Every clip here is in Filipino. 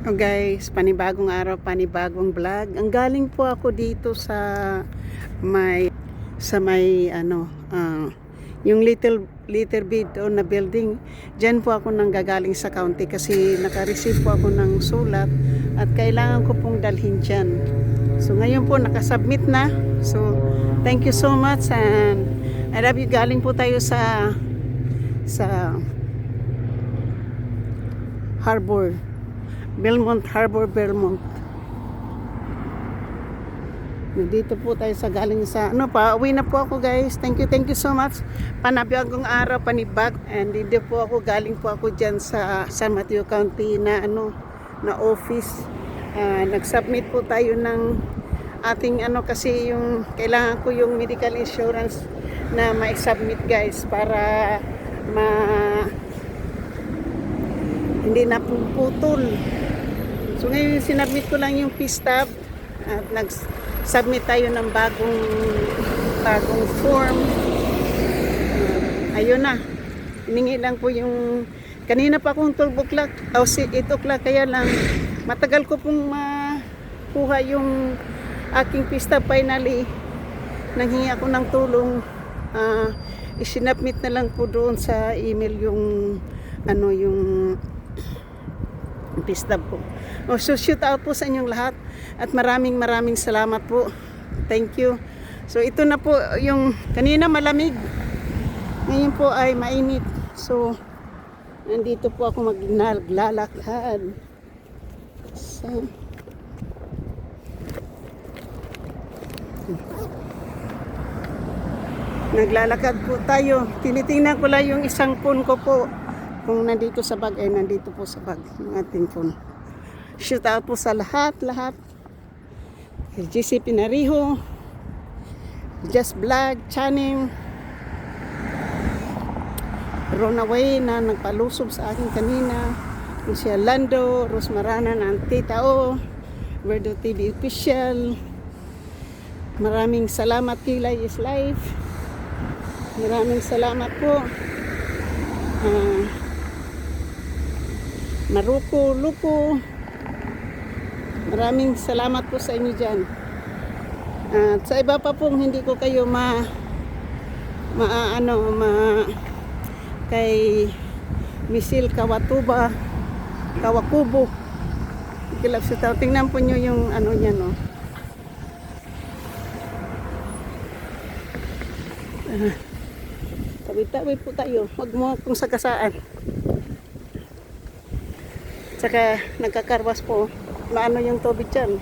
Oh guys, panibagong araw, panibagong vlog. Ang galing po ako dito may yung little bit na building. Diyan po ako nanggagaling sa county kasi naka-receive po ako ng sulat at kailangan ko pong dalhin diyan. So ngayon po nakasubmit na. So thank you so much and I love you. Galing po tayo sa Belmont Harbor, Belmont. Nandito po tayo galing sa uwi na po ako guys. Thank you so much. Panibagong araw, panibag. And dito po ako, galing po ako dyan sa San Mateo County na office. Nag-submit po tayo ng ating kasi yung kailangan ko yung medical insurance na ma-submit guys para hindi na puputol. So ngayon sinabmit ko lang yung P-stub at nag-submit tayo ng bagong form. Ayun na. Hiningi lang po yung kanina pa akong 12 o'clock o 8 o'clock kaya lang matagal ko pong makuha yung aking P-stub finally. Nanghingi ako ng tulong. Isinabmit na lang po doon sa email yung yung P-stub po. So shoot out po sa inyong lahat at maraming salamat po. Thank you. So ito na po yung kanina malamig. Ngayon po ay mainit. So nandito po ako maglalakad. So naglalakad po tayo. Tinitingnan ko lang yung isang phone ko po. Kung nandito sa bag, nandito po sa bag ng ating phone. Shoot out po sa lahat. GC Pinariho, Just Vlog, Channing, Ronaway na nagpalusob sa akin kanina, si Lando, Rosmarana ng Tita O, Verdo TV Official. Maraming salamat, Kilay is Life. Maraming salamat po. Maruko, Luko. Maraming salamat po sa inyo dyan. At sa iba pa pong hindi ko kayo kay Misil Kawakubo. Tingnan po nyo yung niya no. Tabi-tabi po tayo. Huwag mo akong sagasaan. Tsaka nagkakarwas po. Maano yung tubig dyan.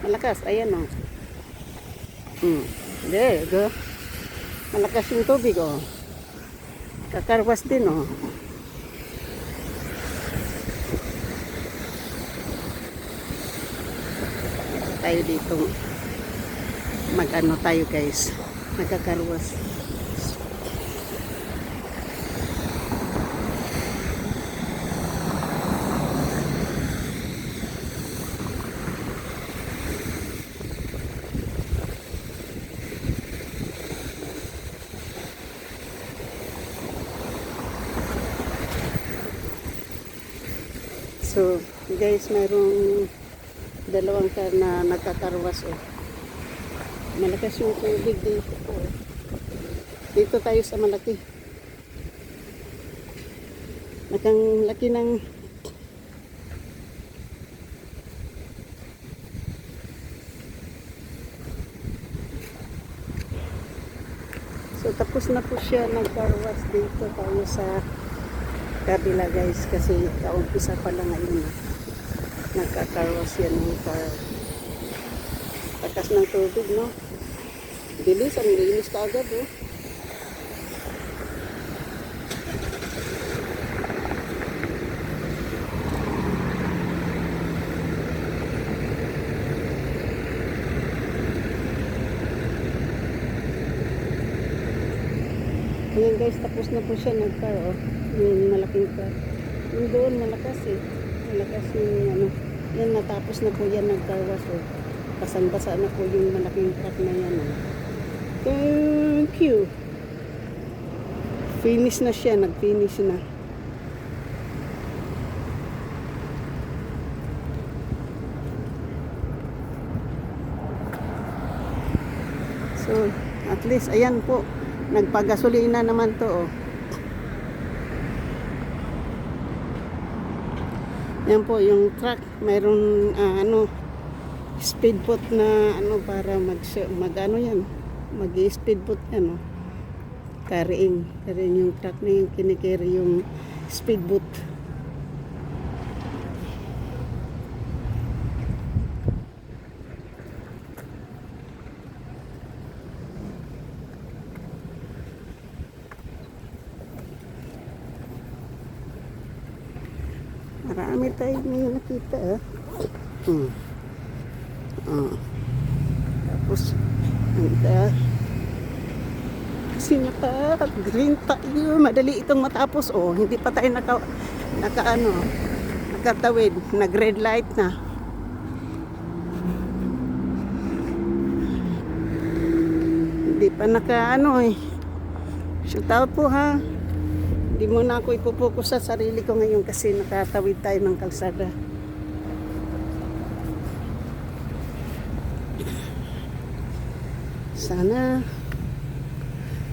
Malakas. Ayan o. There go. Malakas yung tubig o. Kakarwas din o. Tayo dito. Mag-ano tayo guys. Nagkakarwas. So, guys, mayroong dalawang car na nagkakarwas oh. Malakas yung tubig dito po. Dito tayo sa malaki. Nakang laki ng So, tapos na po siya nagkarwas dito tayo sa kabila guys kasi kaumpisa pa lang ngayon nagkakarwas yan ng car. Takas ng tubig no, bilis, ang linis ka agad oh. Ayan guys, tapos na po siya nagcar oh. Yung malaking car. Yung doon malakas eh. Malakas yung yan natapos na po yan nagkarwas oh. Basang-basa na po yung malaking truck na yan oh. Thank you. Finish na siya, nag-finish na. So, at least, ayan po. Nagpagasolina naman to, oh. Yan po, yung truck. Mayroon, speedboat na, para ano yan. Mag-speedboat yan, oh. Carrying yung truck na yung kinikiri yung speedboat. Marami tayong nakita, ah. Tapos kasi green tayo, madali itong matapos, oh. Hindi pa tayo nakatawid, nag red light na. Hindi pa shoot out po, ha. Hindi muna ako ipopokus sa sarili ko ngayon kasi nakatawid tayo ng kalsada. Sana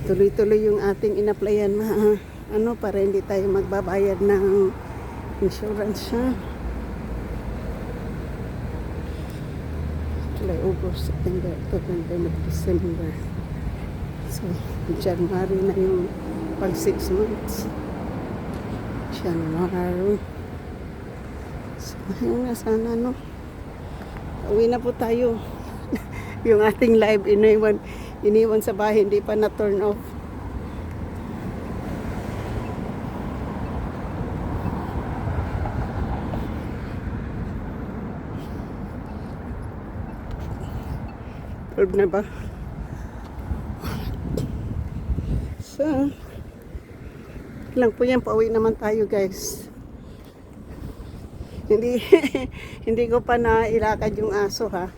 tuloy-tuloy yung ating inaplayan, para hindi tayo magbabayad ng insurance, ha. July, August, September, October, December. So, January na yung pag 6 months. January. So, ayun na, sana, uwi na po tayo. Yung ating live iniwan sa bahay, hindi pa na turn off. Turn na ba? So, lang po yan, pauwi naman tayo, guys. Hindi hindi ko pa nailakad yung aso, ha.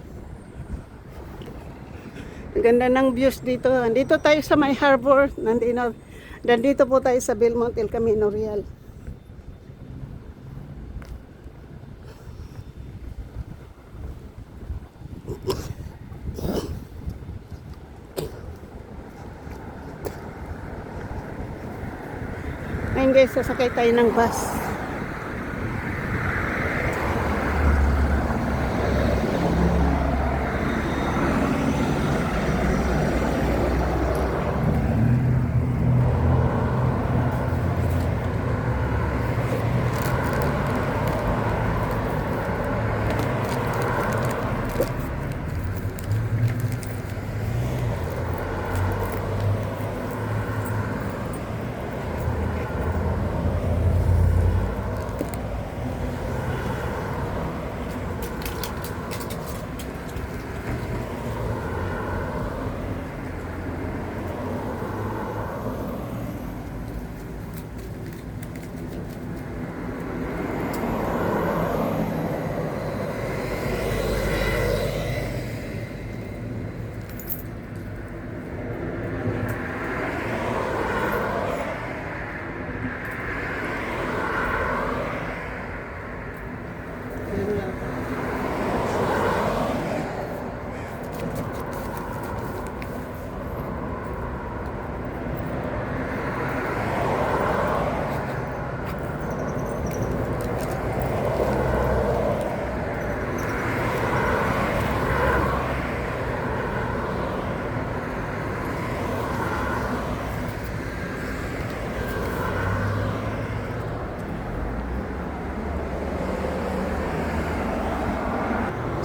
Ang ganda ng views dito. Nandito tayo sa May Harbor. Nandito po tayo sa Belmont El Camino Real. Ngayon, guys, sasakay tayo ng bus.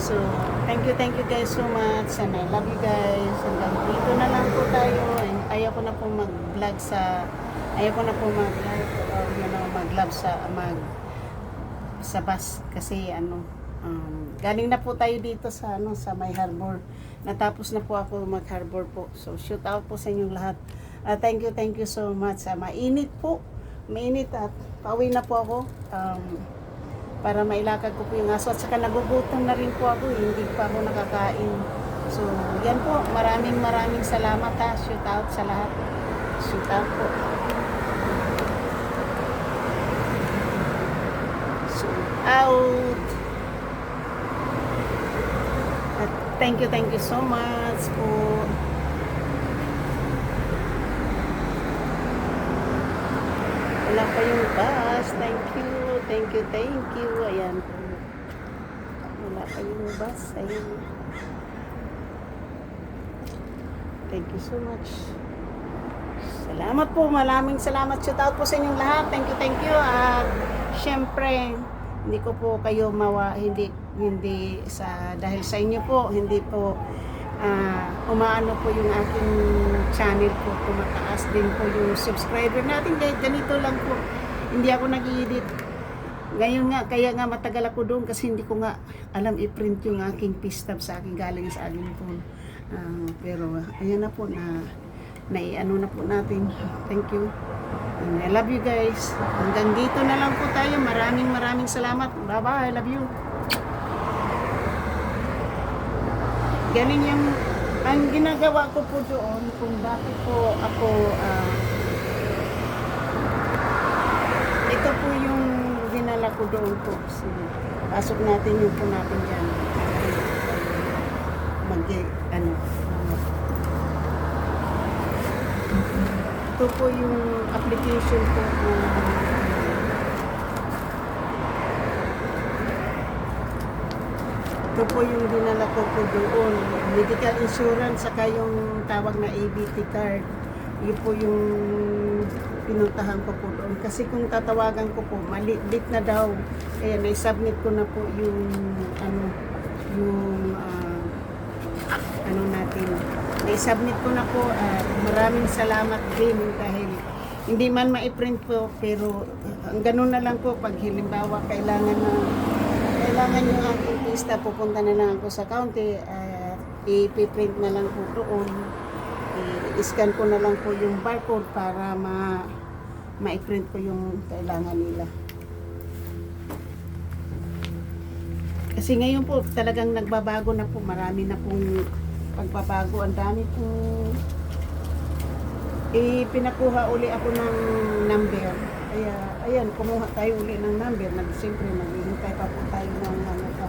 So, thank you guys so much. And I love you guys. Hanggang dito na lang po tayo. And ayaw ko na po mag-vlog sa bus kasi galing na po tayo dito sa May Harbor. Natapos na po ako mag-harbor po. So, shoot out po sa inyong lahat. Thank you so much. Mainit po. Mainit at pauwi na po ako. Para mailakad ko po yung aso. At saka nagugutom na rin po ako. Hindi pa ako nakakain. So, yan po. Maraming salamat, ha. Shoot out sa lahat. Shoot out po. Shoot out. At thank you so much po. Wala pa yung bus. Thank you. Thank you. Thank you. Ayan po. Wala pa yung bus. Ayun. Thank you so much. Salamat po. Maraming salamat. Shout out po sa inyong lahat. Thank you. Thank you. At syempre, hindi ko po kayo hindi sa dahil sa inyo po, hindi po umaano po yung aking channel po, tumataas din po yung subscriber natin. Kahit ganito lang po, hindi ako nag-i-edit ngayon nga, kaya nga matagal ako doon kasi hindi ko nga alam i-print yung aking pistub sa aking galing sa aking phone. Pero ayan na po, naiano na po natin. Thank you and I love you guys. Hanggang dito na lang po tayo. Maraming salamat. Bye bye, I love you. Galing yung ang ginagawa ko po doon kung bakit po ako ito po yung dinala ko doon po. So, pasok natin yung po natin dyan. Ito po yung application po ito po yung dinala ko po doon. Medical insurance, saka yung tawag na ABT card. Yun po yung pinuntahan ko po doon. Kasi kung tatawagan ko po, maliit na daw. Kaya na-submit ko na po yung natin. Na-submit ko na po. Maraming salamat din dahil hindi man ma-print po, pero ang ganun na lang po pag halimbawa kailangan yung aking pista, pupunta na lang ako sa county, ipiprint na lang po doon, i-scan ko na lang po yung barcode para ma-print ko yung kailangan nila. Kasi ngayon po talagang nagbabago na po, marami na pong pagbabago, ang dami pong pinakuha uli ako ng number. Kaya, ayan, kumuha tayo uli ng number. Siyempre, maghihintay pa po tayo ng pa.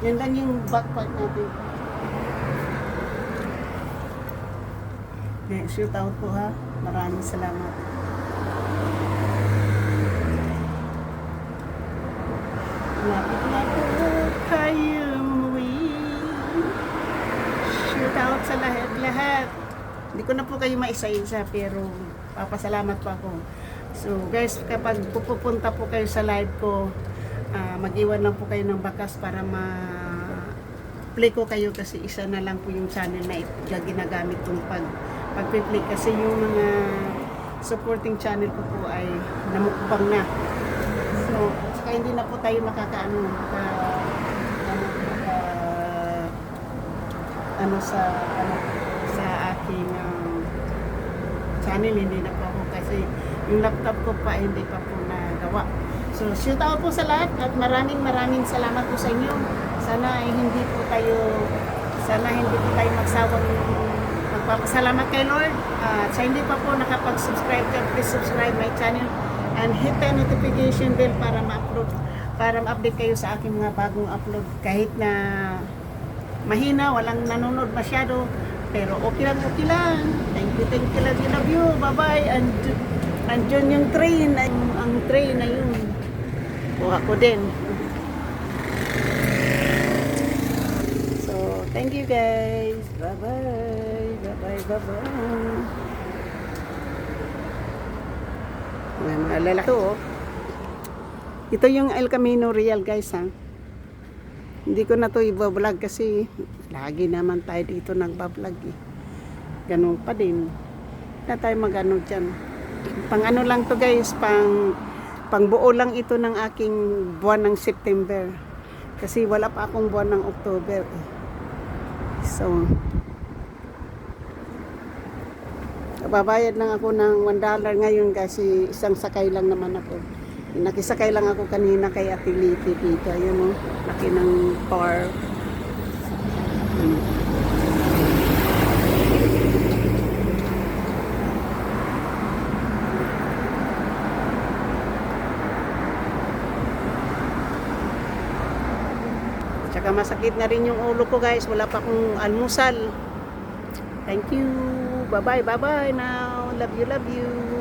Yan lang yung backpack natin. Okay, shoot out po ha. Maraming salamat. Lapit na po kayo umuwi. Shoot out sa lahat. Hindi ko na po kayo maisa-isa pero papasalamat po ako. So guys, kapag pupunta po kayo sa live ko, mag-iwan lang po kayo ng bakas para ma-play ko kayo kasi isa na lang po yung channel na ginagamit kong pag-play kasi yung mga supporting channel ko po ay namukbang na. So, saka hindi na po tayo sa aking channel, hindi na po ako kasi yung laptop ko pa hindi pa po nagawa. So, shout out po sa lahat at maraming salamat po sa inyo. Sana hindi po tayo magsawang magpapasalamat kay Lord. Sa hindi pa po nakapag-subscribe ka, please subscribe my channel and hit the notification bell para ma-update kayo sa aking mga bagong upload. Kahit na mahina, walang nanonood masyado, pero okay lang. Thank you, love you, bye-bye. And dyan yung train, ang train na yun. Kuha ko din. So, thank you guys. Bye-bye. May mga lalaki oh. Ito yung El Camino Real guys ha. Hindi ko na to i-vlog kasi lagi naman tayo dito nagbablog eh. Ganun pa din. Na tayo mag-ano dyan. Pang ano lang to guys, pang buo lang ito ng aking buwan ng September. Kasi wala pa akong buwan ng October eh. So, babayad lang ako ng $1 ngayon kasi isang sakay lang naman ako. Nakisakay lang ako kanina kay Ate Liti dito. Ayun o, laki ng car. Tsaka masakit na rin yung ulo ko guys. Wala pa akong almusal. Thank you. Bye-bye, bye-bye now. Love you, love you.